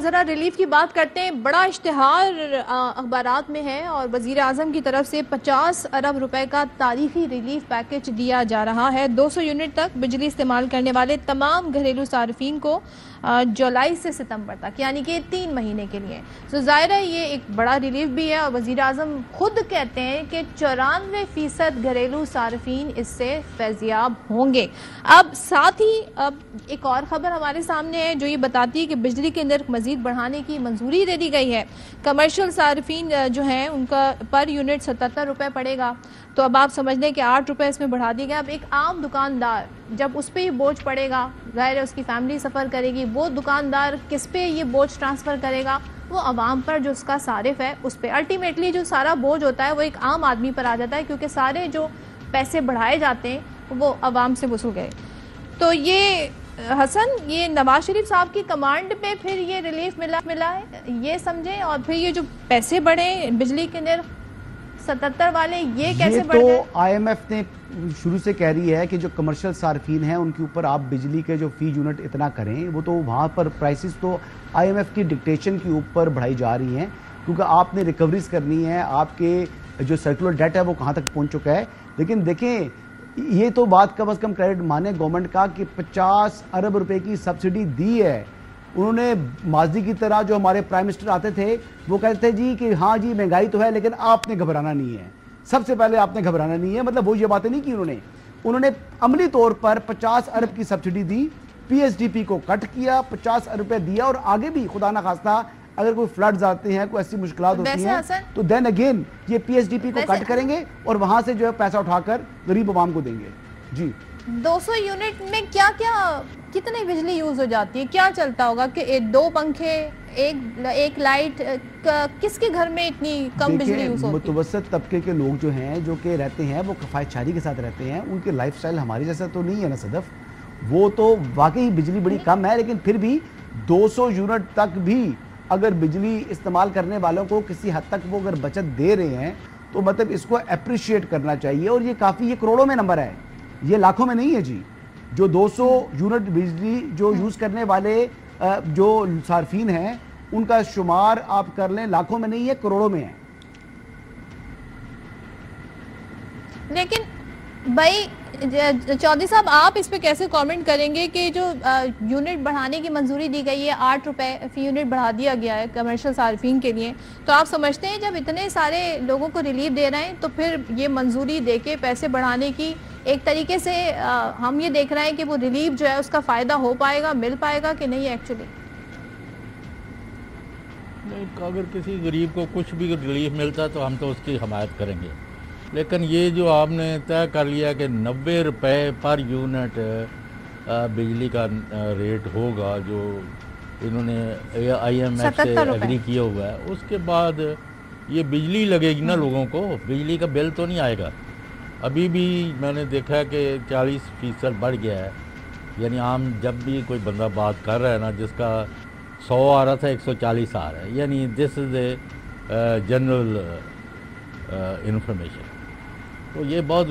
ذرا ریلیف کی بات کرتے ہیں. بڑا اشتہار اخبارات میں ہے اور وزیر اعظم کی طرف سے 50 ارب روپے کا تاریخی ریلیف پیکج دیا جا رہا ہے. 200 یونٹ تک بجلی استعمال کرنے والے تمام گھریلو صارفین کو جولائی سے ستمبر تک، یعنی کہ 3 مہینے کے لیے. تو ظاہر ہے یہ ایک بڑا ریلیف بھی ہے اور وزیر اعظم خود کہتے ہیں کہ 94% گھریلو صارفین اس سے فیضیاب ہوں گے. اب ساتھ ہی اب ایک اور خبر ہمارے سامنے ہے جو یہ بتاتی ہے کہ بجلی کے نرخ مزید بڑھانے کی منظوری دے دی گئی ہے. کمرشل صارفین جو ہیں ان کا پر یونٹ 77 روپے پڑے گا. تو اب آپ سمجھ لیں کہ 8 روپے اس میں بڑھا دی گیا. اب ایک عام دکاندار جب اس پہ یہ بوجھ پڑے گا، ظاہر ہے اس کی فیملی سفر کرے گی، وہ دکاندار کس پہ یہ بوجھ ٹرانسفر کرے گا؟ وہ عوام پر جو اس کا صارف ہے اس پہ. الٹیمیٹلی جو سارا بوجھ ہوتا ہے وہ ایک عام آدمی پر آ جاتا ہے کیونکہ سارے جو پیسے بڑھائے جاتے ہیں وہ عوام سے وصول گئے. تو یہ حسن، یہ نواز شریف صاحب کی کمانڈ پہ پھر یہ ریلیف ملا ہے، یہ سمجھیں. اور پھر یہ جو پیسے بڑھے بجلی کے نرخ 77 والے، یہ کیسے بڑھ گئے؟ تو آئی ایم ایف نے شروع سے کہہ رہی ہے کہ جو کمرشل صارفین ہیں ان کے اوپر آپ بجلی کے جو فی یونٹ اتنا کریں، وہ تو وہاں پر پرائسز تو آئی ایم ایف کی ڈکٹیشن کے اوپر بڑھائی جا رہی ہیں کیونکہ آپ نے ریکوریز کرنی ہے. آپ کے جو سرکولر ڈیٹ ہے وہ کہاں تک پہنچ چکا ہے. لیکن دیکھیں یہ تو بات کم از کم کریڈٹ مانے گورنمنٹ کا کہ 50 ارب روپے کی سبسڈی دی ہے. انہوں نے ماضی کی طرح جو ہمارے پرائم منسٹر آتے تھے وہ کہتے تھے جی کہ ہاں جی مہنگائی تو ہے لیکن آپ نے گھبرانا نہیں ہے، سب سے پہلے آپ نے گھبرانا نہیں ہے. مطلب وہ یہ باتیں نہیں کی انہوں نے عملی طور پر 50 ارب کی سبسڈی دی، پی ایس ڈی پی کو کٹ کیا، 50 ارب روپے دیا. اور آگے بھی خدا نہ خواستہ اگر کوئی فلڈز آتے ہیں، کوئی ایسی مشکلات ہوتی ہیں تو دین اگین یہ پی ایس ڈی پی کو کٹ کریں گے اور وہاں سے جو ہے پیسہ اٹھا کر غریب عوام کو دیں گے. جی 200 یونٹ میں کتنی بجلی یوز ہو جاتی ہے؟ کیا چلتا ہوگا کہ 2 پنکھے، ایک لائٹ، کس کے گھر میں اتنی کم بجلی یوز ہوتی ہے؟ متوسط طبقے کے لوگ جو ہیں جو کہ رہتے ہیں وہ کفایت چاری کے ساتھ رہتے ہیں، ان کے لائف سٹائل ہماری جیسا تو نہیں ہے نا صدف. وہ تو واقعی بجلی بڑی کم ہے لیکن پھر بھی 200 یونٹ تک بھی اگر بجلی استعمال کرنے والوں کو کسی حد تک وہ اگر بچت دے رہے ہیں تو مطلب اس کو اپریشیٹ کرنا چاہیے. اور یہ کافی، یہ کروڑوں میں نمبر ہے، یہ لاکھوں میں نہیں ہے جی. جو 200 یونٹ بجلی جو یوز کرنے والے جو صارفین ہیں ان کا شمار آپ کر لیں، لاکھوں میں نہیں ہے، کروڑوں میں ہے. لیکن بھائی چودھری صاحب آپ اس پہ کیسے کامنٹ کریں گے کہ جو یونٹ بڑھانے کی منظوری دی گئی ہے، 8 روپے فی یونٹ بڑھا دیا گیا ہے کمرشل صارفین کے لیے، تو آپ سمجھتے ہیں جب اتنے سارے لوگوں کو ریلیف دے رہے ہیں تو پھر یہ منظوری دے کے پیسے بڑھانے کی ایک طریقے سے ہم یہ دیکھ رہے ہیں کہ وہ ریلیف جو ہے اس کا فائدہ ہو پائے گا، مل پائے گا کہ نہیں؟ ایکچولی اگر کسی غریب کو کچھ بھی ریلیف ملتا ہے تو ہم تو اس کی حمایت کریں گے. لیکن یہ جو آپ نے طے کر لیا کہ 90 روپے پر یونٹ بجلی کا ریٹ ہوگا جو انہوں نے آئی ایم ایف سے ایگری کیا ہوا ہے، اس کے بعد یہ بجلی لگے گی نا لوگوں کو، بجلی کا بل تو نہیں آئے گا. ابھی بھی میں نے دیکھا کہ 40% بڑھ گیا ہے. یعنی عام جب بھی کوئی بندہ بات کر رہا ہے نا جس کا 100 آ رہا تھا 140 آ رہا ہے. یعنی دس از اے جنرل انفارمیشن. تو یہ بہت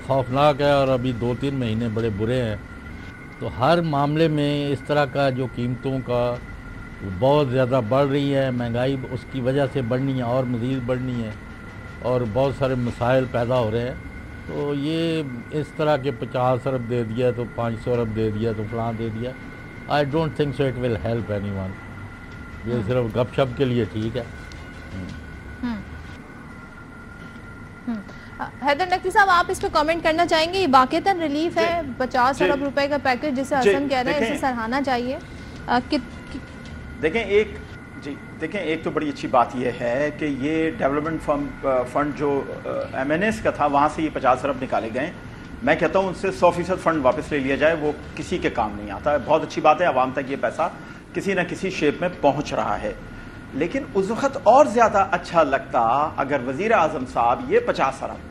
خوفناک ہے اور ابھی 2-3 مہینے بڑے برے ہیں. تو ہر معاملے میں اس طرح کا جو قیمتوں کا بہت زیادہ بڑھ رہی ہے، مہنگائی اس کی وجہ سے بڑھنی ہے اور مزید بڑھنی ہے اور بہت سارے مسائل پیدا ہو رہے ہیں. تو یہ اس طرح کے 50 ارب دے دیا تو 500 ارب دے دیا تو فلاں دے دیا، I don't think so it will help any one. یہ صرف گپ شپ کے لیے ٹھیک ہے. حیدر نقوی صاحب آپ اس پہ کامنٹ کرنا چاہیں گے؟ یہ واقعتاً ریلیف ہے 50 ارب روپے کا پیکج جسے حسن کہہ رہے ہیں، اسے سراہنا چاہیے. دیکھیں ایک تو بڑی اچھی بات یہ ہے کہ یہ ڈیولپمنٹ فنڈ جو ایم این ایس کا تھا وہاں سے یہ 50 ارب نکالے گئے. میں کہتا ہوں ان سے 100% فنڈ واپس لے لیا جائے، وہ کسی کے کام نہیں آتا. بہت اچھی بات ہے عوام تک یہ پیسہ کسی نہ کسی شیپ میں پہنچ رہا ہے. لیکن اس وقت اور زیادہ اچھا لگتا اگر وزیر اعظم صاحب یہ 50 ارب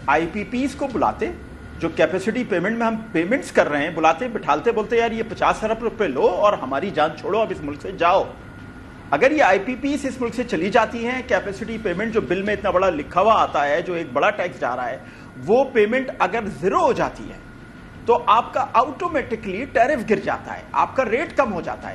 آئی پی پیز کو بلاتے، جو کیپیسٹی پیمنٹ میں ہم پیمنٹس کر رہے ہیں، بلاتے بٹھالتے، بولتے یار یہ 50 ارب روپے لو اور ہماری جان چھوڑو، اب اس ملک سے جاؤ. اگر یہ آئی پی پیز اس ملک سے چلی جاتی ہیں، کیپیسٹی پیمنٹ جو بل میں اتنا بڑا لکھا ہوا آتا ہے، جو ایک بڑا ٹیکس جا رہا ہے، وہ پیمنٹ اگر زیرو ہو جاتی ہے تو آپ کا آٹومیٹکلی ٹیرف گر جاتا ہے، آپ کا ریٹ کم ہو جاتا ہے.